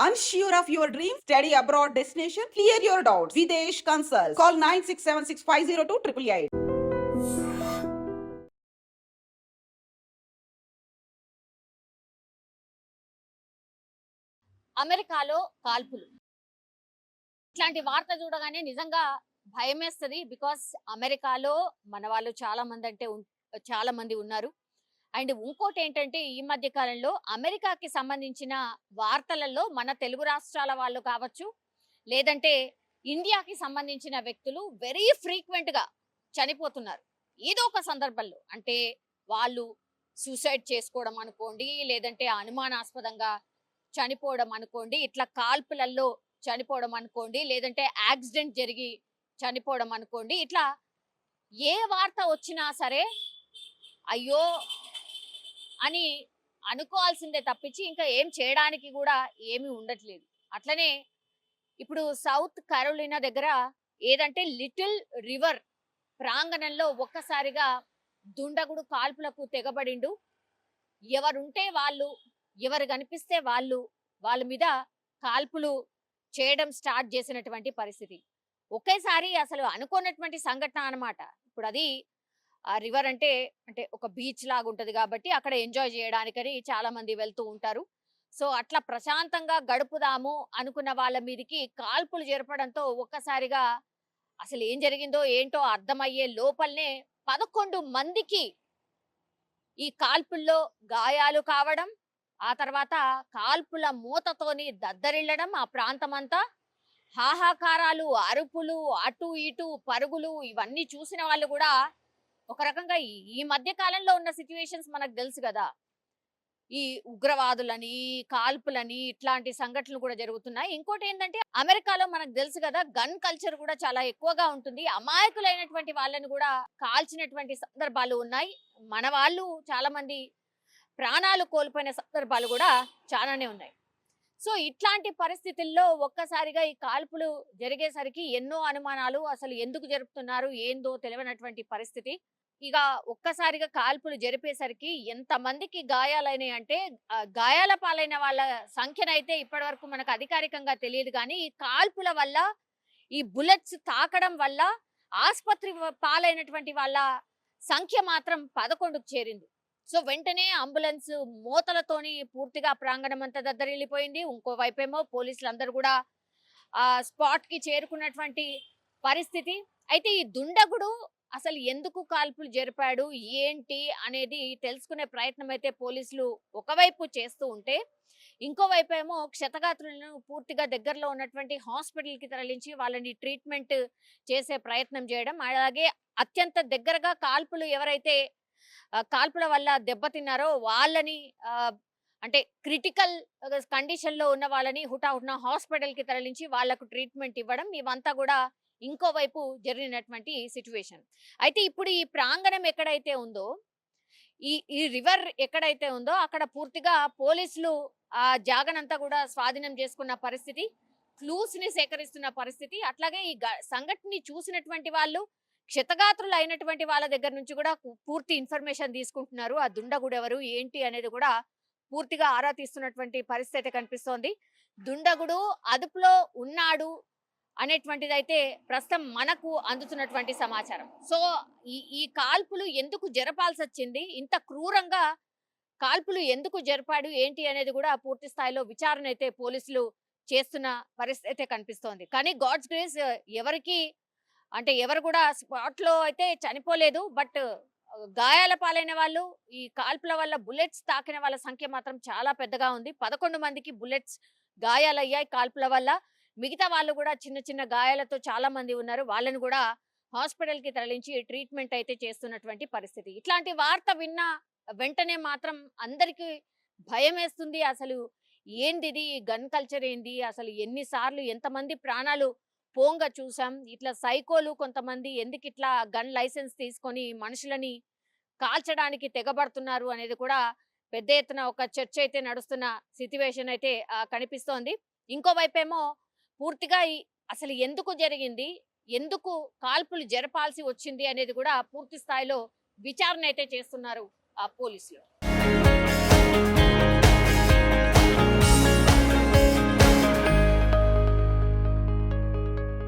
Unsure of your dream? Study abroad destination? Clear your doubts. Videsh Consult. Call 9676502888. అమెరికాలో కాల్పులు ఇట్లాంటి వార్త చూడగానే నిజంగా భయమేస్తుంది. బికాస్ అమెరికాలో మన వాళ్ళు చాలా మంది ఉన్నారు. అండ్ ఇంకోటి ఏంటంటే ఈ మధ్య కాలంలో అమెరికాకి సంబంధించిన వార్తలలో మన తెలుగు రాష్ట్రాల వాళ్ళు కావచ్చు, లేదంటే ఇండియాకి సంబంధించిన వ్యక్తులు వెరీ ఫ్రీక్వెంట్ గా చనిపోతున్నారు. ఏదో ఒక సందర్భంలో అంటే వాళ్ళు సూసైడ్ చేసుకోవడం అనుకోండి, లేదంటే అనుమానాస్పదంగా చనిపోవడం అనుకోండి, ఇట్లా కాల్పులలో చనిపోవడం అనుకోండి, లేదంటే యాక్సిడెంట్ జరిగి చనిపోవడం అనుకోండి, ఇట్లా ఏ వార్త వచ్చినా సరే అయ్యో అని అనుకోవాల్సిందే తప్పించి ఇంకా ఏం చేయడానికి కూడా ఏమీ ఉండట్లేదు. అట్లనే ఇప్పుడు సౌత్ కరోలినా దగ్గర ఏదంటే లిటిల్ రివర్ ప్రాంగణంలో ఒక్కసారిగా దుండగుడు కాల్పులకు తెగబడిండు. ఎవరుంటే వాళ్ళు, ఎవరు కనిపిస్తే వాళ్ళ మీద కాల్పులు చేయడం స్టార్ట్ చేసినటువంటి పరిస్థితి. ఒకేసారి అసలు అనుకోనటువంటి సంఘటన అన్నమాట. ఇప్పుడు అది ఆ రివర్ అంటే ఒక బీచ్ లాగా ఉంటది కాబట్టి అక్కడ ఎంజాయ్ చేయడానికని చాలా మంది వెళ్తూ ఉంటారు. సో అట్లా ప్రశాంతంగా గడుపుదాము అనుకున్న వాళ్ళ మీదకి కాల్పులు జరపడంతో ఒక్కసారిగా అసలు ఏం జరిగిందో ఏంటో అర్థమయ్యే లోపలనే 11 మందికి ఈ కాల్పుల్లో గాయాలు కావడం, ఆ తర్వాత కాల్పుల మూతతోని దద్దరిల్లడం, ఆ ప్రాంతమంతా హాహాకారాలు, అరుపులు, అటు ఇటు పరుగులు ఇవన్నీ చూసిన వాళ్ళు కూడా ఒక రకంగా ఈ మధ్య కాలంలో ఉన్న సిచ్యువేషన్స్ మనకు తెలుసు కదా. ఈ ఉగ్రవాదులని, కాల్పులని ఇట్లాంటి సంఘటనలు కూడా జరుగుతున్నాయి. ఇంకోటి ఏంటంటే అమెరికాలో మనకు తెలుసు కదా, గన్ కల్చర్ కూడా చాలా ఎక్కువగా ఉంటుంది. అమాయకులైనటువంటి వాళ్ళని కూడా కాల్చినటువంటి సందర్భాలు ఉన్నాయి. మన వాళ్ళు చాలా మంది ప్రాణాలు కోల్పోయిన సందర్భాలు కూడా చాలానే ఉన్నాయి. సో ఇట్లాంటి పరిస్థితుల్లో ఒక్కసారిగా ఈ కాల్పులు జరిగేసరికి ఎన్నో అనుమానాలు, అసలు ఎందుకు జరుపుతున్నారు ఏందో తెలియనటువంటి పరిస్థితి. ఇక ఒక్కసారిగా కాల్పులు జరిపేసరికి ఎంతమందికి గాయాలైనాయి అంటే గాయాల పాలైన వాళ్ళ సంఖ్యనైతే ఇప్పటి వరకు మనకు అధికారికంగా తెలియదు. కానీ ఈ కాల్పుల వల్ల, ఈ బుల్లెట్స్ తాకడం వల్ల ఆసుపత్రి పాలైనటువంటి వాళ్ళ సంఖ్య మాత్రం 11కు చేరింది. సో వెంటనే అంబులెన్స్ మోతలతోని పూర్తిగా ప్రాంగణం అంతా దద్దరిల్లిపోయింది. ఇంకోవైపేమో పోలీసులందరూ కూడా ఆ స్పాట్ కి చేరుకున్నటువంటి పరిస్థితి. అయితే ఈ దుండగుడు అసలు ఎందుకు కాల్పులు జరిపాడు ఏంటి అనేది తెలుసుకునే ప్రయత్నం అయితే పోలీసులు ఒకవైపు చేస్తూ ఉంటే, ఇంకోవైపు ఏమో క్షతగాత్రులను పూర్తిగా దగ్గరలో ఉన్నటువంటి హాస్పిటల్ కి తరలించి వాళ్ళని ట్రీట్మెంట్ చేసే ప్రయత్నం చేయడం, అలాగే అత్యంత దగ్గరగా కాల్పులు ఎవరైతే కాల్పుల వల్ల దెబ్బతిన్నారో వాళ్ళని అంటే క్రిటికల్ కండిషన్ లో ఉన్న వాళ్ళని హుటాహుటిన హాస్పిటల్ కి తరలించి వాళ్లకు ట్రీట్మెంట్ ఇవ్వడం, ఇవంతా కూడా ఇంకోవైపు జరిగినటువంటి సిచ్యువేషన్. అయితే ఇప్పుడు ఈ ప్రాంగణం ఎక్కడైతే ఉందో, ఈ రివర్ ఎక్కడైతే ఉందో అక్కడ పూర్తిగా పోలీసులు ఆ జాగనంతా కూడా స్వాధీనం చేసుకున్న పరిస్థితి, క్లూస్ ని సేకరిస్తున్న పరిస్థితి. అట్లాగే ఈ సంఘటనని చూసినటువంటి వాళ్ళు, క్షతగాత్రులు అయినటువంటి వాళ్ళ దగ్గర నుంచి కూడా పూర్తి ఇన్ఫర్మేషన్ తీసుకుంటున్నారు. ఆ దుండగుడు ఎవరు ఏంటి అనేది కూడా పూర్తిగా ఆరా తీస్తున్నటువంటి పరిస్థితి కనిపిస్తోంది. దుండగుడు అదుపులో ఉన్నాడు అనేటువంటిది అయితే ప్రస్తుతం మనకు అందుతున్నటువంటి సమాచారం. సో ఈ కాల్పులు ఎందుకు జరపాల్సి వచ్చింది, ఇంత క్రూరంగా కాల్పులు ఎందుకు జరిపాడు ఏంటి అనేది కూడా పూర్తి స్థాయిలో విచారణ అయితే పోలీసులు చేస్తున్న పరిస్థితి కనిపిస్తోంది. కానీ గాడ్స్ గ్రేస్ ఎవరు కూడా స్పాట్ లో అయితే చనిపోలేదు. బట్ గాయాల పాలైన వాళ్ళు, ఈ కాల్పుల వల్ల బుల్లెట్స్ తాకిన వాళ్ళ సంఖ్య మాత్రం చాలా పెద్దగా ఉంది. 11 మందికి బుల్లెట్స్ గాయాలయ్యాయి కాల్పుల వల్ల. మిగతా వాళ్ళు కూడా చిన్న చిన్న గాయాలతో చాలా మంది ఉన్నారు. వాళ్ళని కూడా హాస్పిటల్ కి తరలించి ట్రీట్మెంట్ అయితే చేస్తున్నటువంటి పరిస్థితి. ఇట్లాంటి వార్త విన్న వెంటనే మాత్రం అందరికీ భయం వేస్తుంది. అసలు ఏంది గన్ కల్చర్ ఏంది, అసలు ఎన్నిసార్లు ఎంతమంది ప్రాణాలు పోంగా చూసాం. ఇట్లా సైకోలు కొంతమంది ఎందుకు ఇట్లా గన్ లైసెన్స్ తీసుకొని మనుషులని కాల్చడానికి తెగబడుతున్నారు అనేది కూడా పెద్ద ఎత్తున ఒక చర్చ అయితే నడుస్తున్న సిచ్యువేషన్ అయితే కనిపిస్తోంది. ఇంకోవైపేమో పూర్తిగా అసలు ఎందుకు జరిగింది, ఎందుకు కాల్పులు జరపాల్సి వచ్చింది అనేది కూడా పూర్తి స్థాయిలో విచారణ అయితే చేస్తున్నారు పోలీసులు.